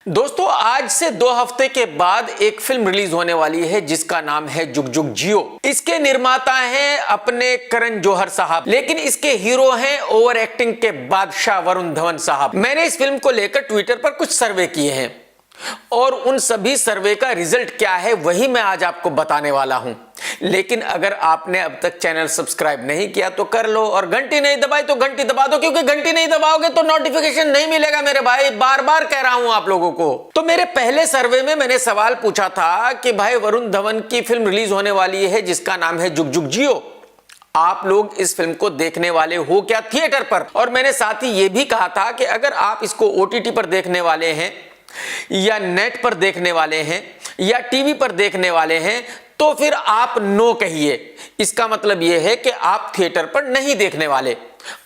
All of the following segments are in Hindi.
दोस्तों आज से 2 हफ्ते के बाद एक फिल्म रिलीज होने वाली है जिसका नाम है जुग जुग जियो। इसके निर्माता हैं अपने करण जौहर साहब, लेकिन इसके हीरो हैं ओवर एक्टिंग के बादशाह वरुण धवन साहब। मैंने इस फिल्म को लेकर ट्विटर पर कुछ सर्वे किए हैं और उन सभी सर्वे का रिजल्ट क्या है वही मैं आज आपको बताने वाला हूं। लेकिन अगर आपने अब तक चैनल सब्सक्राइब नहीं किया तो कर लो, और घंटी नहीं दबाई तो घंटी दबा दो, क्योंकि घंटी नहीं दबाओगे तो नोटिफिकेशन नहीं मिलेगा मेरे भाई। बार बार कह रहा हूं आप लोगों को। तो मेरे पहले सर्वे में मैंने सवाल पूछा था कि भाई वरुण धवन की फिल्म रिलीज होने वाली है जिसका नाम है जुग जुग जियो, आप लोग इस फिल्म को देखने वाले हो क्या थिएटर पर? और मैंने साथ ही यह भी कहा था कि अगर आप इसको ओटीटी पर देखने वाले हैं या नेट पर देखने वाले हैं या टीवी पर देखने वाले हैं तो फिर आप नो कहिए। इसका मतलब यह है कि आप थिएटर पर नहीं देखने वाले।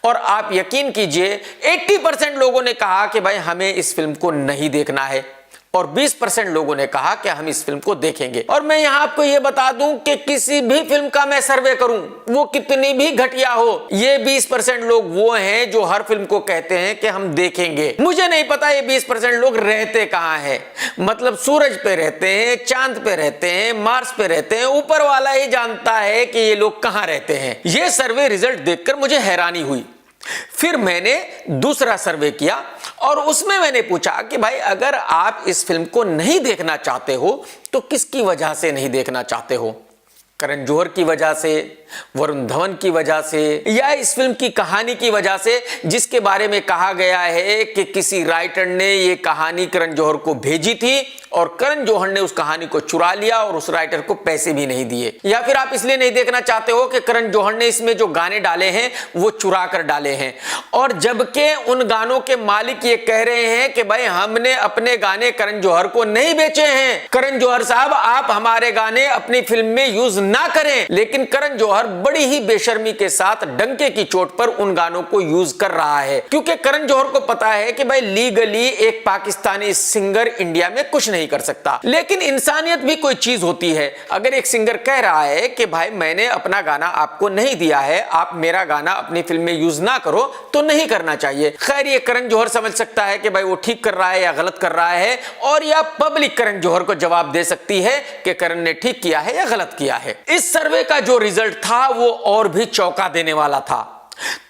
और आप यकीन कीजिए 80% लोगों ने कहा कि भाई हमें इस फिल्म को नहीं देखना है और 20% लोगों ने कहा कि हम इस फिल्म को देखेंगे। और मैं यहां आपको यह बता दूं कि किसी भी फिल्म का मैं सर्वे करूं वो कितनी भी घटिया हो, ये 20% लोग वो हैं जो हर फिल्म को कहते हैं कि हम देखेंगे। मुझे नहीं पता ये 20% लोग रहते कहां हैं, मतलब सूरज पे रहते हैं, चांद पे रहते हैं, मार्स पे रहते हैं, ऊपर वाला ही जानता है कि ये लोग कहां रहते हैं। ये सर्वे रिजल्ट देखकर मुझे हैरानी हुई। फिर मैंने दूसरा सर्वे किया और उसमें मैंने पूछा कि भाई अगर आप इस फिल्म को नहीं देखना चाहते हो तो किसकी वजह से नहीं देखना चाहते हो? करण जौहर की वजह से, वरुण धवन की वजह से, या इस फिल्म की कहानी की वजह से जिसके बारे में कहा गया है कि किसी राइटर ने यह कहानी करण जौहर को भेजी थी और करण जौहर ने उस कहानी को चुरा लिया और उस राइटर को पैसे भी नहीं दिए? या फिर आप इसलिए नहीं देखना चाहते हो कि करण जौहर ने इसमें जो गाने डाले हैं वो चुरा कर डाले हैं, और जबकि उन गानों के मालिक ये कह रहे हैं कि भाई हमने अपने गाने करण जौहर को नहीं बेचे हैं, करण जौहर साहब आप हमारे गाने अपनी फिल्म में यूज ना करें। लेकिन करण जौहर बड़ी ही बेशर्मी के साथ डंके की चोट पर उन गानों को यूज कर रहा है, क्योंकि करण जौहर को पता है कि भाई लीगली एक पाकिस्तानी सिंगर इंडिया में कुछ नहीं कर सकता। लेकिन इंसानियत भी कोई चीज होती है। अगर एक सिंगर कह रहा है कि भाई मैंने अपना गाना आपको नहीं दिया है, आप मेरा गाना अपनी फिल्म में यूज ना करो, तो नहीं करना चाहिए। खैर ये करण जौहर समझ सकता है कि भाई वो ठीक कर रहा है या गलत कर रहा है, और या पब्लिक करण जौहर को जवाब दे सकती है कि करण ने ठीक किया है या गलत किया है। इस सर्वे का जो रिजल्ट था वो और भी चौंका देने वाला था।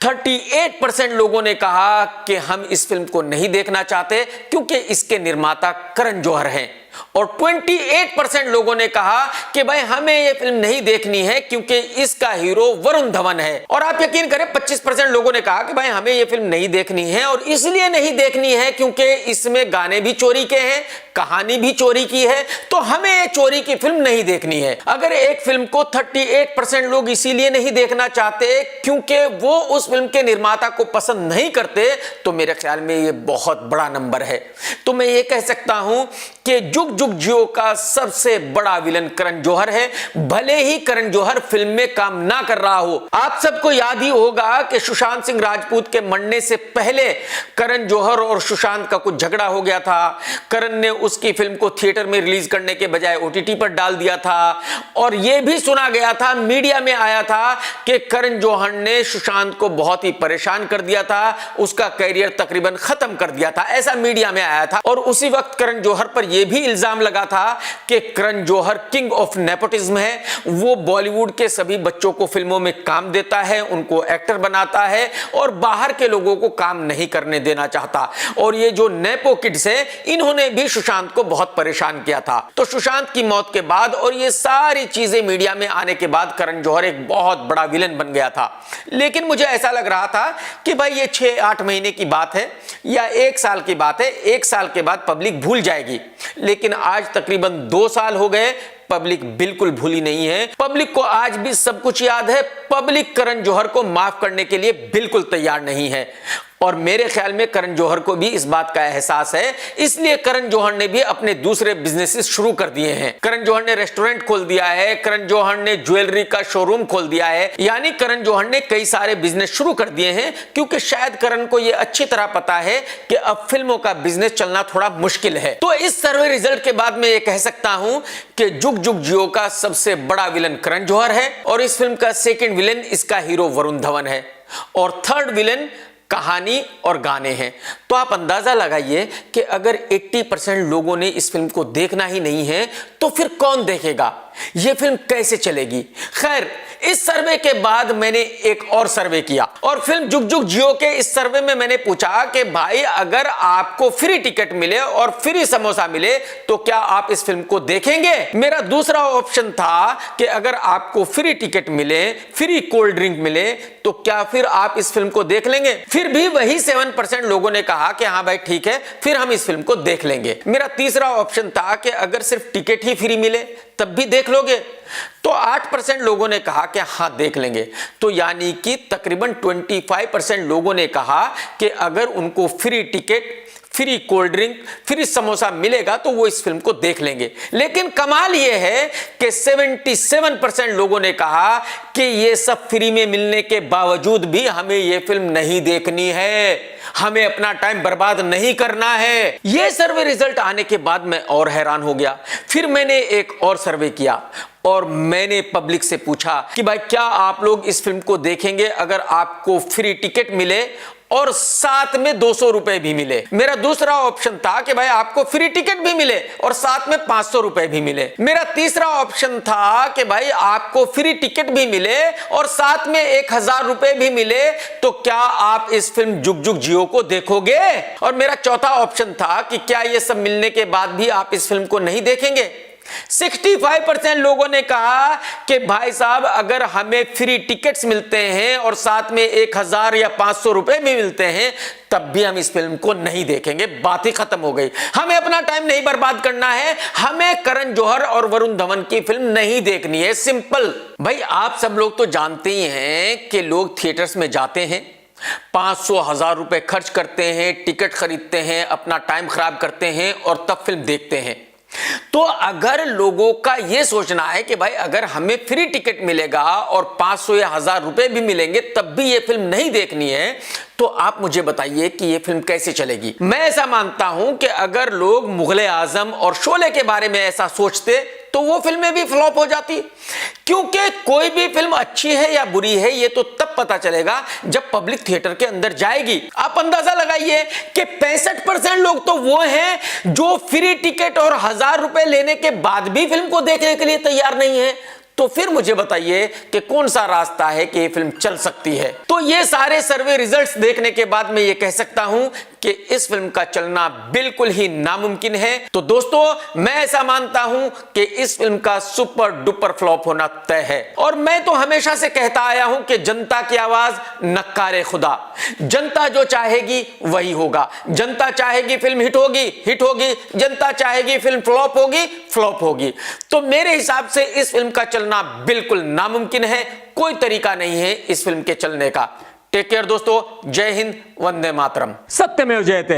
38% लोगों ने कहा कि हम इस फिल्म को नहीं देखना चाहते क्योंकि इसके निर्माता करण जौहर हैं, और 28% लोगों ने कहा कि भाई हमें यह फिल्म नहीं देखनी है क्योंकि इसका हीरो वरुण धवन है। और आप यकीन करें 25% लोगों ने कहा कि भाई हमें यह फिल्म नहीं देखनी है और इसलिए नहीं देखनी है क्योंकि इसमें गाने भी चोरी के हैं, कहानी भी चोरी की है, तो हमें यह चोरी की फिल्म नहीं देखनी है। अगर एक फिल्म को 38% लोग इसीलिए नहीं देखना चाहते क्योंकि वो उस फिल्म के निर्माता को पसंद नहीं करते, तो मेरे ख्याल में यह बहुत बड़ा नंबर है। तो मैं ये कह सकता हूं कि जुग जुग जियो का सबसे बड़ा विलन करण जौहर है, भले ही करण जौहर फिल्म में काम ना कर रहा हो। आप सबको याद ही होगा कि सुशांत सिंह राजपूत के मरने से पहले करण जौहर और सुशांत का कुछ झगड़ा हो गया था। करण ने उसकी फिल्म को थिएटर में रिलीज करने के बजाय ओटीटी पर डाल दिया था, और यह भी सुना गया था, मीडिया में आया था कि करण जौहर ने सुशांत को बहुत ही परेशान कर दिया था, उसका कैरियर तकरीबन खत्म कर दिया था, ऐसा मीडिया में आया था। और उसी वक्त करण जौहर पर यह भी इल्जाम लगा था कि Karan Johar king of nepotism है, वो बॉलीवुड के सभी बच्चों को फिल्मों में काम देता है, उनको एक्टर बनाता है और बाहर के लोगों को काम नहीं करने देना चाहता। और ये जो नेपो किड्स हैं इन्होंने भी सुशांत को बहुत परेशान किया था। तो सुशांत की मौत के बाद और ये सारी चीजें मीडिया में आने के बाद करण जौहर एक बहुत बड़ा विलन बन गया था। लेकिन मुझे ऐसा लग रहा था कि भाई ये 6-8 महीने की बात है या 1 साल की बात है, 1 साल के बाद पब्लिक भूल जाएगी। लेकिन आज तकरीबन 2 साल हो गए, पब्लिक बिल्कुल भूली नहीं है। पब्लिक को आज भी सब कुछ याद है। पब्लिक करण जौहर को माफ करने के लिए बिल्कुल तैयार नहीं है, और मेरे ख्याल में करण जौहर को भी इस बात का एहसास है, इसलिए करण जौहर ने भी अपने दूसरे बिजनेसेस शुरू कर दिए हैं। करण जौहर ने रेस्टोरेंट खोल दिया है, करण जौहर ने ज्वेलरी का शोरूम खोल दिया है, यानी करण जौहर ने कई सारे बिजनेस शुरू कर दिए हैं, क्योंकि शायद करण को यह अच्छी तरह पता है कि अब फिल्मों का बिजनेस चलना थोड़ा मुश्किल है। तो इस सर्वे रिजल्ट के बाद मैं ये कह सकता हूं कि जुग जुग जियो का सबसे बड़ा विलन करण जौहर है, और इस फिल्म का सेकंड विलन इसका हीरो वरुण धवन है, और थर्ड विलन कहानी और गाने हैं। तो आप अंदाजा लगाइए कि अगर 80% लोगों ने इस फिल्म को देखना ही नहीं है तो फिर कौन देखेगा, यह फिल्म कैसे चलेगी। खैर, इस सर्वे के बाद मैंने एक और सर्वे किया और फिल्म जुग जुग जियो के इस सर्वे में मैंने पूछा कि भाई अगर आपको फ्री टिकट मिले और फ्री समोसा मिले तो क्या आप इस फिल्म को देखेंगे। मेरा दूसरा ऑप्शन था कि अगर आपको फ्री टिकट मिले, फ्री कोल्ड ड्रिंक मिले तो क्या फिर आप इस फिल्म को देख लेंगे। फिर भी वही 7% लोगों ने कहा कि हाँ भाई ठीक है, फिर हम इस फिल्म को देख लेंगे। मेरा तीसरा ऑप्शन था कि अगर सिर्फ टिकट ही फ्री मिले तब भी देख लोगे, तो 8% लोगों ने कहा कि हाँ देख लेंगे। तो यानी कि तकरीबन 25% लोगों ने कहा कि अगर उनको free ticket, free cold drink, free samosa मिलेगा तो वो इस फिल्म को देख लेंगे। लेकिन कमाल ये है कि 77% लोगों ने कहा कि ये सब फ्री में मिलने के बावजूद भी हमें ये फिल्म नहीं देखनी है, हमें अपना टाइम बर्बाद नहीं करना है। ये सर्वे रिजल्ट आने के बाद मैं और हैरान हो गया। फिर मैंने एक और सर्वे किया और मैंने पब्लिक से पूछा कि भाई क्या आप लोग इस फिल्म को देखेंगे अगर आपको फ्री टिकट मिले और साथ में 200 रुपए भी मिले। मेरा दूसरा ऑप्शन था कि भाई आपको फ्री टिकट भी मिले और साथ में 500 रुपए भी मिले। मेरा तीसरा ऑप्शन था कि भाई आपको फ्री टिकट भी मिले और साथ में 1000 रुपए भी मिले तो क्या आप इस फिल्म जुग जुग जियो को देखोगे। और मेरा चौथा ऑप्शन था कि क्या ये सब मिलने के बाद भी आप इस फिल्म को नहीं देखेंगे। 65% लोगों ने कहा कि भाई साहब अगर हमें फ्री टिकट्स मिलते हैं और साथ में 1000 या 500 रुपए भी मिलते हैं तब भी हम इस फिल्म को नहीं देखेंगे। बात ही खत्म हो गई। हमें अपना टाइम नहीं बर्बाद करना है, हमें करण जौहर और वरुण धवन की फिल्म नहीं देखनी है, सिंपल। भाई आप सब लोग तो जानते ही हैं कि लोग थिएटर्स में जाते हैं, 500-1000 रुपए खर्च करते हैं, टिकट खरीदते हैं, अपना टाइम खराब करते हैं और तब फिल्म देखते हैं। तो अगर लोगों का यह सोचना है कि भाई अगर हमें फ्री टिकट मिलेगा और 500 या 1000 रुपए भी मिलेंगे तब भी ये फिल्म नहीं देखनी है, तो आप मुझे बताइए कि ये फिल्म कैसे चलेगी। मैं ऐसा मानता हूं कि अगर लोग मुगले आजम और शोले के बारे में ऐसा सोचते तो वो फिल्में भी फ्लॉप हो जाती, क्योंकि कोई भी फिल्म अच्छी है या बुरी है ये तो तब पता चलेगा जब पब्लिक थिएटर के अंदर जाएगी। आप अंदाजा लगाइए कि 65% लोग तो वो हैं जो फ्री टिकट और 1000 रुपए लेने के बाद भी फिल्म को देखने के लिए तैयार नहीं है। तो फिर मुझे बताइए कि कौन सा रास्ता है कि ये फिल्म चल सकती है। तो ये सारे सर्वे रिजल्ट्स देखने के बाद मैं ये कह सकता हूं कि इस फिल्म का चलना बिल्कुल ही नामुमकिन है। तो दोस्तों मैं ऐसा मानता हूं कि इस फिल्म का सुपर डुपर फ्लॉप होना तय है। और मैं तो हमेशा से कहता आया हूं कि जनता की आवाज नक्कारे खुदा, जनता जो चाहेगी वही होगा। जनता चाहेगी फिल्म हिट होगी, हिट होगी। जनता चाहेगी फिल्म फ्लॉप होगी, फ्लॉप होगी। तो मेरे हिसाब से इस फिल्म का चलना बिल्कुल नामुमकिन है, कोई तरीका नहीं है इस फिल्म के चलने का। टेक केयर दोस्तों, जय हिंद, वंदे मातरम। सत्यमेव जयते।